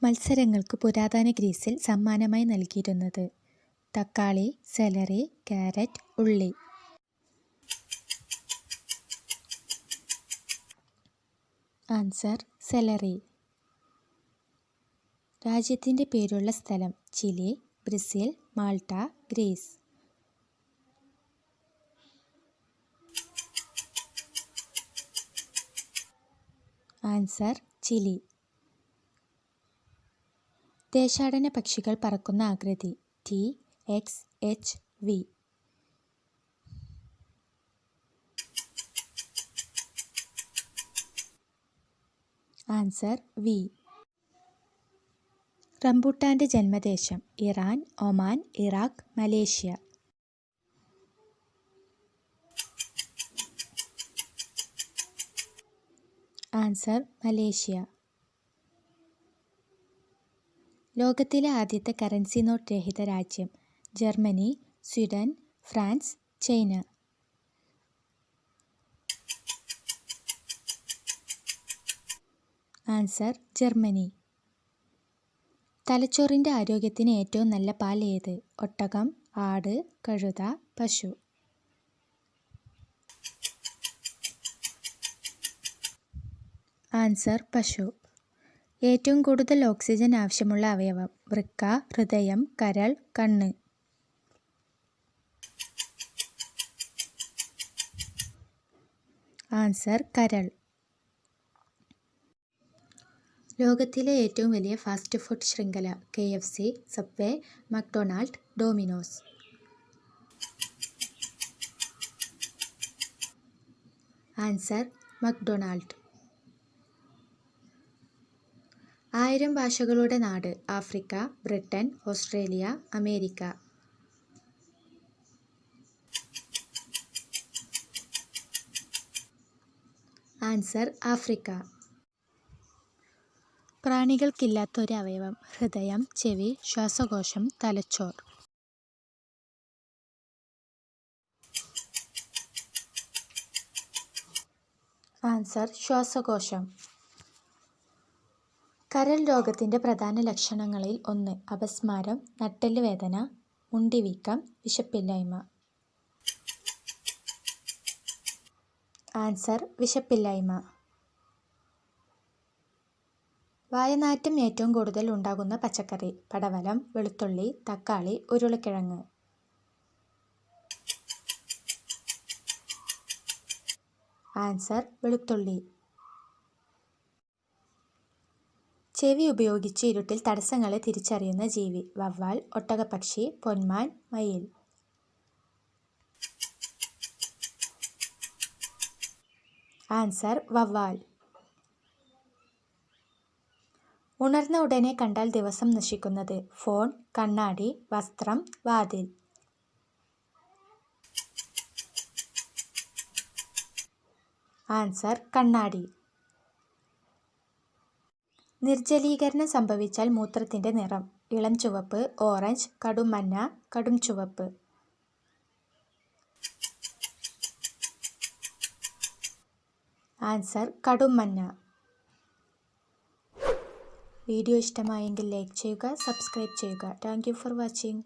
മത്സരങ്ങൾക്ക് പുരാതന ഗ്രീസിൽ സമ്മാനമായി നൽകിയിരുന്നത്. തക്കാളി, സെലറി, കാരറ്റ്, ഉള്ളി. Answer celery. രാജ്യത്തിൻ്റെ പേരുള്ള സ്ഥലം Chile, Brazil, Malta, Greece. Answer Chile. ദേശാടന പക്ഷികൾ പറക്കുന്ന ആകൃതി T, X, H, V. Answer V. റംബുട്ടാൻ്റെ ജന്മദേശം Iran, Oman, Iraq, Malaysia. Answer Malaysia. ലോകത്തിലെ ആദ്യത്തെ കറൻസി നോട്ട് രഹിത രാജ്യം Germany, Sweden, France, China. Answer Germany. തലച്ചോറിൻ്റെ ആരോഗ്യത്തിന് ഏറ്റവും നല്ല പാൽ ഏത്? ഒട്ടകം, ആട്, കഴുത, പശു. ആൻസർ പശു. ഏറ്റവും കൂടുതൽ ഓക്സിജൻ ആവശ്യമുള്ള അവയവം വൃക്ക, ഹൃദയം, കരൾ, കണ്ണ്. ആൻസർ കരൾ. ലോകത്തിലെ ഏറ്റവും വലിയ ഫാസ്റ്റ് ഫുഡ് ശൃംഖല KFC, Subway, McDonald, Domino's. Answer McDonald. 1000 ഭാഷകളുടെ നാട് Africa, Britain, Australia, America. Answer Africa. പ്രാണികൾക്കില്ലാത്ത ഒരു അവയവം ഹൃദയം, ചെവി, ശ്വാസകോശം, തലച്ചോർ. ആൻസർ ശ്വാസകോശം. കരൾ രോഗത്തിൻ്റെ പ്രധാന ലക്ഷണങ്ങളിൽ ഒന്ന് അപസ്മാരം, നട്ടെല്ല് വേദന, മുണ്ടിവീക്കം, വിശപ്പില്ലായ്മ. ആൻസർ വിശപ്പില്ലായ്മ. വായനാറ്റം ഏറ്റവും കൂടുതൽ ഉണ്ടാകുന്ന പച്ചക്കറി പടവലം, വെളുത്തുള്ളി, തക്കാളി, ഉരുളക്കിഴങ്ങ്. ആൻസർ വെളുത്തുള്ളി. ചെവി ഉപയോഗിച്ച് ഇരുട്ടിൽ തടസ്സങ്ങളെ തിരിച്ചറിയുന്ന ജീവി വവ്വാൽ, ഒട്ടകപ്പക്ഷി, പൊന്മാൻ, മയിൽ. ആൻസർ വവ്വാൽ. ഉണർന്ന ഉടനെ കണ്ടാൽ ദിവസം നശിക്കുന്നത് ഫോൺ, കണ്ണാടി, വസ്ത്രം, വാതിൽ. ആൻസർ കണ്ണാടി. നിർജ്ജലീകരണം സംഭവിച്ചാൽ മൂത്രത്തിൻ്റെ നിറം ഇളം ചുവപ്പ്, ഓറഞ്ച്, കടും മഞ്ഞ, കടും ചുവപ്പ്. ആൻസർ കടും മഞ്ഞ. വീഡിയോ ഇഷ്ടമായെങ്കിൽ ലൈക്ക് ചെയ്യുക, സബ്സ്ക്രൈബ് ചെയ്യുക. Thank you for watching.